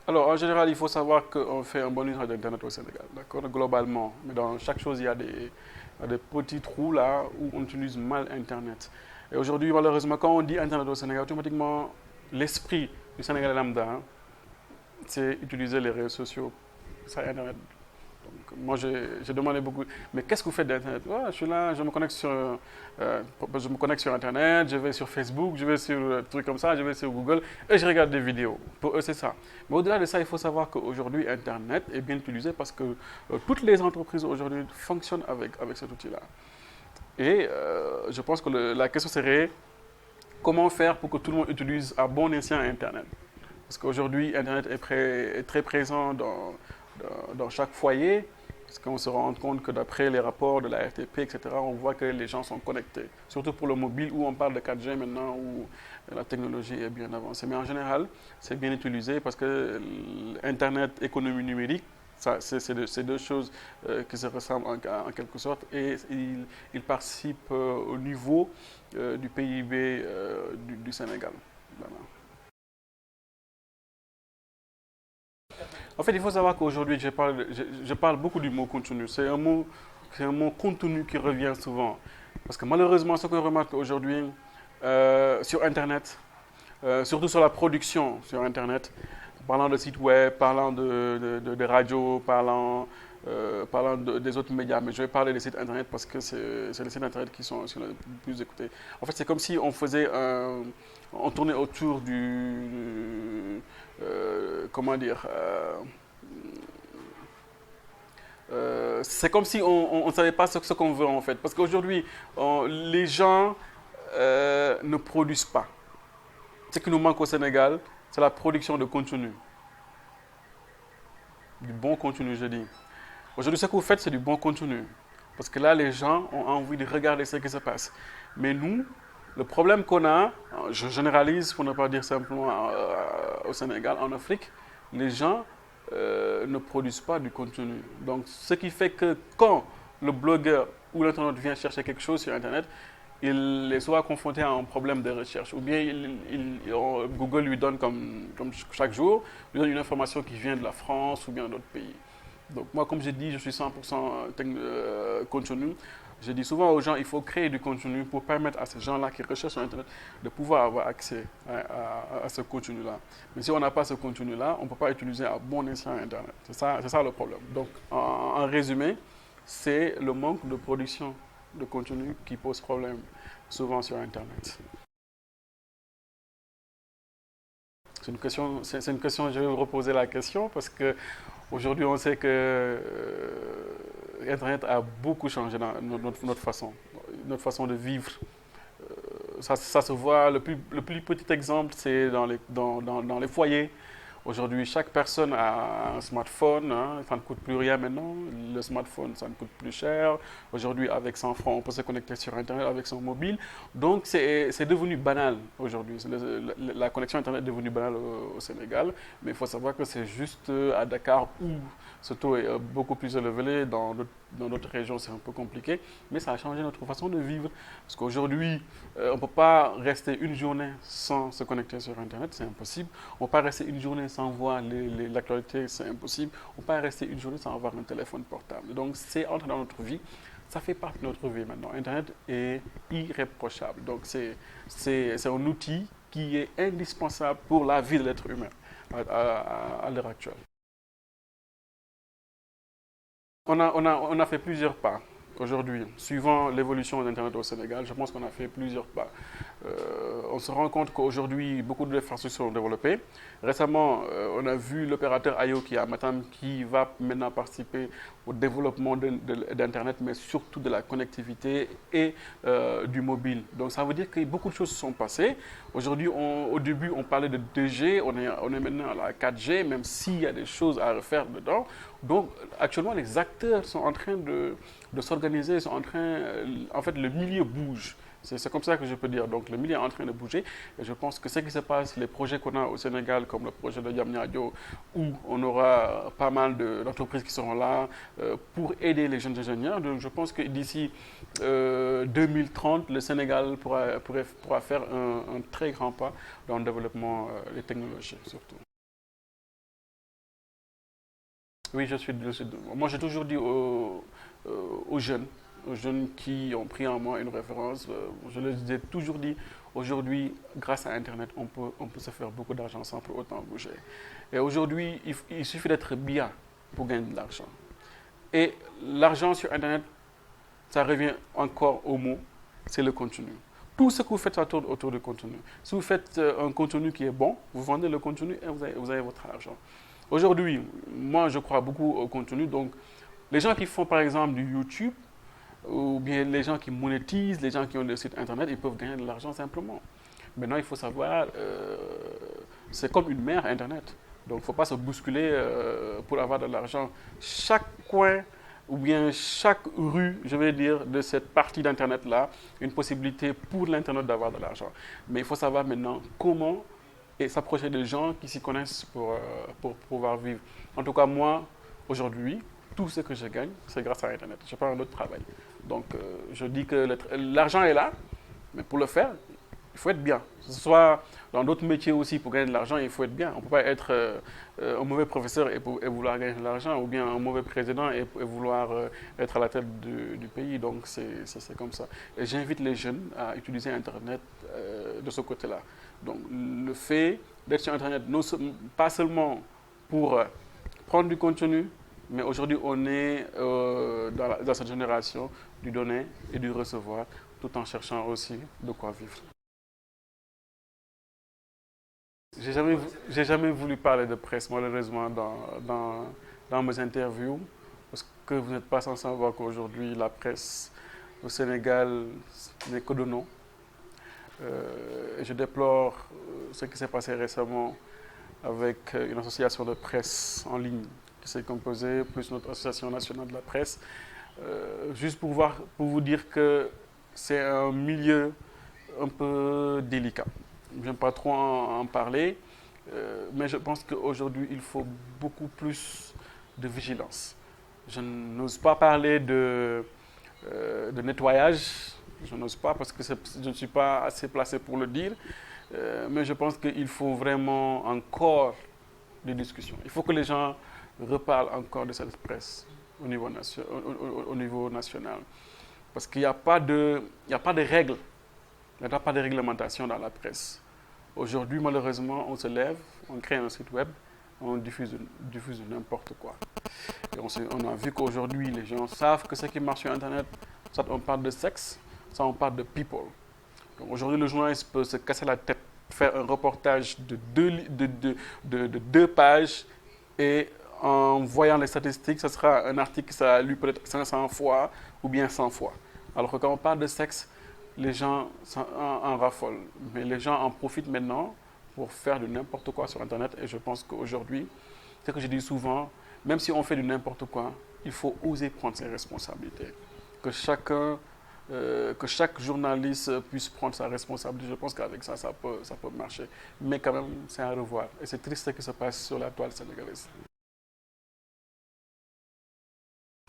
Alors, en général, il faut savoir qu'on fait un bon usage d'Internet au Sénégal, d'accord, globalement. Mais dans chaque chose, il y a des petits trous là où on utilise mal Internet. Et aujourd'hui, malheureusement, quand on dit Internet au Sénégal, automatiquement, l'esprit du Sénégalais lambda, hein, c'est utiliser les réseaux sociaux. Ça, Internet. Donc, moi, j'ai demandé beaucoup. Mais qu'est-ce que vous faites d'Internet? Ouais, je suis là, je me connecte sur Internet, je vais sur Facebook, je vais sur trucs comme ça, je vais sur Google et je regarde des vidéos. Pour eux, c'est ça. Mais au-delà de ça, il faut savoir qu'aujourd'hui, Internet est bien utilisé parce que toutes les entreprises aujourd'hui fonctionnent avec cet outil-là. Et je pense que la question serait comment faire pour que tout le monde utilise à bon escient Internet. Parce qu'aujourd'hui, Internet est très présent dans chaque foyer. Parce qu'on se rend compte que d'après les rapports de la RTP, etc., on voit que les gens sont connectés. Surtout pour le mobile, où on parle de 4G maintenant, où la technologie est bien avancée. Mais en général, c'est bien utilisé parce que Internet, économie numérique, c'est deux choses qui se ressemblent en quelque sorte et ils participent au niveau du PIB du Sénégal. Voilà. En fait, il faut savoir qu'aujourd'hui, je parle beaucoup du mot contenu. C'est un mot contenu qui revient souvent. Parce que malheureusement, ce qu'on remarque aujourd'hui sur Internet, surtout sur la production sur Internet, parlant de sites web, parlant de radio, des autres médias, mais je vais parler des sites Internet parce que c'est les sites Internet qui sont les plus écoutés. En fait, c'est comme si on tournait autour comment dire, c'est comme si on ne savait pas ce qu'on veut en fait. Parce qu'aujourd'hui, les gens ne produisent pas. Ce qui nous manque au Sénégal, c'est la production de contenu. Du bon contenu, je dis. Aujourd'hui, ce que vous faites, c'est du bon contenu. Parce que là, les gens ont envie de regarder ce qui se passe. Mais nous, le problème qu'on a, je généralise pour ne pas dire simplement au Sénégal, en Afrique, les gens ne produisent pas du contenu. Donc, ce qui fait que quand le blogueur ou l'internaute vient chercher quelque chose sur Internet, il est soit confronté à un problème de recherche, ou bien Google lui donne comme chaque jour, lui donne une information qui vient de la France ou bien d'autres pays. Donc moi, comme j'ai dit, je suis 100% contenu. Je dis souvent aux gens, il faut créer du contenu pour permettre à ces gens-là qui recherchent sur Internet de pouvoir avoir accès à ce contenu-là. Mais si on n'a pas ce contenu-là, on ne peut pas utiliser à bon escient Internet. C'est ça le problème. Donc en résumé, c'est le manque de production de contenu qui pose problème souvent sur Internet. C'est une question, je vais vous reposer la question parce que aujourd'hui on sait que Internet a beaucoup changé dans notre façon de vivre. Ça se voit, le plus petit exemple, c'est dans les foyers. Aujourd'hui, chaque personne a un smartphone, hein, ça ne coûte plus rien maintenant. Le smartphone, ça ne coûte plus cher. Aujourd'hui, avec 100 francs, on peut se connecter sur Internet avec son mobile. Donc, c'est devenu banal aujourd'hui. La connexion Internet est devenue banale au Sénégal. Mais il faut savoir que c'est juste à Dakar où ce taux est beaucoup plus élevé. Dans d'autres régions, c'est un peu compliqué. Mais ça a changé notre façon de vivre. Parce qu'aujourd'hui, on ne peut pas rester une journée sans se connecter sur Internet. C'est impossible. On ne peut pas rester une journée sans voir l'actualité. C'est impossible. On ne peut pas rester une journée sans avoir un téléphone portable. Donc, c'est entré dans notre vie. Ça fait partie de notre vie maintenant. Internet est irréprochable. Donc, c'est un outil qui est indispensable pour la vie de l'être humain à l'heure actuelle. On a fait plusieurs pas aujourd'hui. Suivant l'évolution d'Internet au Sénégal, je pense qu'on a fait plusieurs pas. On se rend compte qu'aujourd'hui, beaucoup d'infrastructures sont développées. Récemment, on a vu l'opérateur IO qui est à Matam qui va maintenant participer au développement d'Internet, mais surtout de la connectivité et du mobile. Donc ça veut dire que beaucoup de choses se sont passées. Aujourd'hui, au début, on parlait de 2G, on est maintenant à la 4G, même s'il y a des choses à refaire dedans. Donc actuellement, les acteurs sont en train de s'organiser, sont en train, en fait, le milieu bouge. C'est comme ça que je peux dire. Donc le milieu est en train de bouger. Et je pense que ce qui se passe, les projets qu'on a au Sénégal, comme le projet de Diamniadio, où on aura pas mal d'entreprises qui seront là pour aider les jeunes ingénieurs. Donc je pense que d'ici 2030, le Sénégal pourra faire un très grand pas dans le développement des technologies surtout. Oui, moi, j'ai toujours dit aux jeunes, qui ont pris en moi une référence, je leur ai toujours dit, aujourd'hui, grâce à Internet, on peut se faire beaucoup d'argent sans pour autant bouger. Et aujourd'hui, il suffit d'être bien pour gagner de l'argent. Et l'argent sur Internet, ça revient encore au mot, c'est le contenu. Tout ce que vous faites, ça tourne autour du contenu. Si vous faites un contenu qui est bon, vous vendez le contenu et vous avez votre argent. Aujourd'hui, moi, je crois beaucoup au contenu. Donc, les gens qui font, par exemple, du YouTube, ou bien les gens qui monétisent, les gens qui ont des sites Internet, ils peuvent gagner de l'argent simplement. Maintenant, il faut savoir, c'est comme une mer Internet. Donc, il ne faut pas se bousculer pour avoir de l'argent. Chaque coin ou bien chaque rue, je vais dire, de cette partie d'Internet-là, une possibilité pour l'Internet d'avoir de l'argent. Mais il faut savoir maintenant comment et s'approcher des gens qui s'y connaissent pour pouvoir vivre. En tout cas, moi, aujourd'hui, tout ce que je gagne, c'est grâce à Internet. Je n'ai pas un autre travail. Donc, je dis que l'argent est là, mais pour le faire, il faut être bien. Que ce soit dans d'autres métiers aussi, pour gagner de l'argent, il faut être bien. On ne peut pas être un mauvais professeur et vouloir gagner de l'argent, ou bien un mauvais président et vouloir être à la tête du pays. Donc, c'est comme ça. Et j'invite les jeunes à utiliser Internet de ce côté-là. Donc, le fait d'être sur Internet, pas seulement pour prendre du contenu, mais aujourd'hui, on est dans cette génération du donner et du recevoir, tout en cherchant aussi de quoi vivre. J'ai jamais voulu parler de presse, malheureusement, dans mes interviews, parce que vous n'êtes pas sans savoir qu'aujourd'hui, la presse au Sénégal n'est que de nom. Et je déplore ce qui s'est passé récemment avec une association de presse en ligne qui s'est composée, plus notre association nationale de la presse, juste pour vous dire que c'est un milieu un peu délicat. J'aime pas trop en parler, mais je pense qu'aujourd'hui, il faut beaucoup plus de vigilance. Je n'ose pas parler de nettoyage, je n'ose pas parce que je ne suis pas assez placé pour le dire, mais je pense qu'il faut vraiment encore des discussions. Il faut que les gens reparlent encore de cette presse au niveau national. Parce qu'il n'y a pas de règles, il n'y a pas de réglementation dans la presse. Aujourd'hui, malheureusement, on se lève, on crée un site web, on diffuse n'importe quoi. Et on a vu qu'aujourd'hui, les gens savent que ce qui marche sur Internet, ça on parle de sexe, ça on parle de people. Aujourd'hui, le journaliste peut se casser la tête, faire un reportage de 2 pages et en voyant les statistiques, ce sera un article qui sera lu peut-être 500 fois ou bien 100 fois. Alors que quand on parle de sexe, les gens en raffolent. Mais les gens en profitent maintenant pour faire de n'importe quoi sur Internet. Et je pense qu'aujourd'hui, c'est ce que je dis souvent, même si on fait de n'importe quoi, il faut oser prendre ses responsabilités. Que chaque journaliste puisse prendre sa responsabilité. Je pense qu'avec ça, ça peut marcher. Mais quand même, c'est à revoir. Et c'est triste ce qui se passe sur la toile sénégalaise.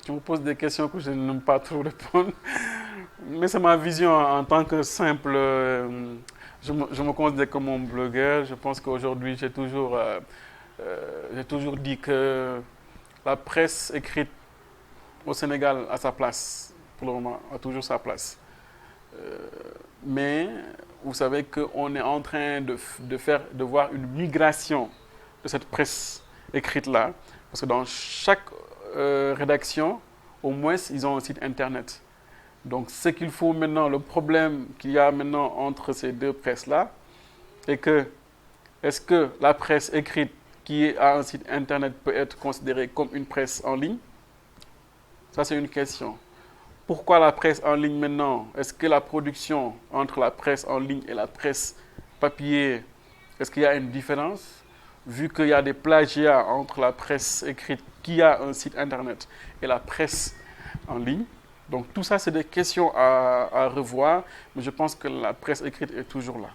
Tu me poses des questions que je n'aime pas trop répondre. Mais c'est ma vision en tant que simple. Je me considère comme un blogueur. Je pense qu'aujourd'hui, j'ai toujours dit que la presse écrite au Sénégal a sa place. Pour le moment, a toujours sa place. Mais vous savez qu'on est en train de voir une migration de cette presse écrite-là. Parce que dans chaque rédaction, au moins, ils ont un site Internet. Donc, ce qu'il faut maintenant, le problème qu'il y a maintenant entre ces deux presses-là, est que, est-ce que la presse écrite qui a un site Internet peut être considérée comme une presse en ligne? Ça, c'est une question. Pourquoi la presse en ligne maintenant? Est-ce que la production entre la presse en ligne et la presse papier, est-ce qu'il y a une différence? Vu qu'il y a des plagiats entre la presse écrite qui a un site Internet et la presse en ligne. Donc tout ça, c'est des questions à revoir, mais je pense que la presse écrite est toujours là.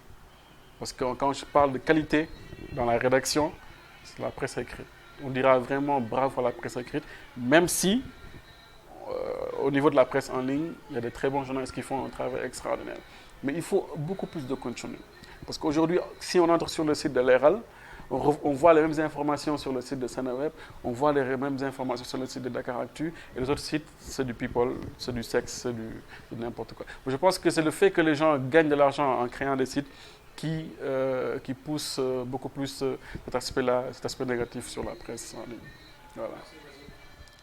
Parce que quand je parle de qualité dans la rédaction, c'est la presse écrite. On dira vraiment bravo à la presse écrite, même si au niveau de la presse en ligne, il y a de très bons journalistes qui font un travail extraordinaire. Mais il faut beaucoup plus de contenu. Parce qu'aujourd'hui, si on entre sur le site de l'ERAL, on voit les mêmes informations sur le site de Seneweb, on voit les mêmes informations sur le site de Dakaractu, et les autres sites, c'est du people, c'est du sexe, c'est du n'importe quoi. Je pense que c'est le fait que les gens gagnent de l'argent en créant des sites qui pousse beaucoup plus cet aspect-là, cet aspect négatif sur la presse en ligne. Voilà.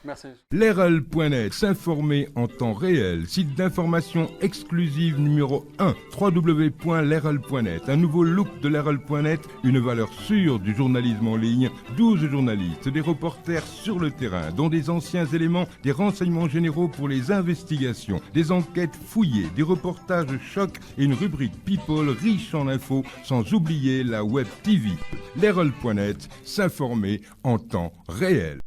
Merci. Lerel.net, s'informer en temps réel. Site d'information exclusive numéro 1, www.lerel.net. Un nouveau look de Lerel.net, une valeur sûre du journalisme en ligne. 12 journalistes, des reporters sur le terrain, dont des anciens éléments, des renseignements généraux pour les investigations, des enquêtes fouillées, des reportages chocs et une rubrique People riche en infos, sans oublier la Web TV. Lerel.net, s'informer en temps réel.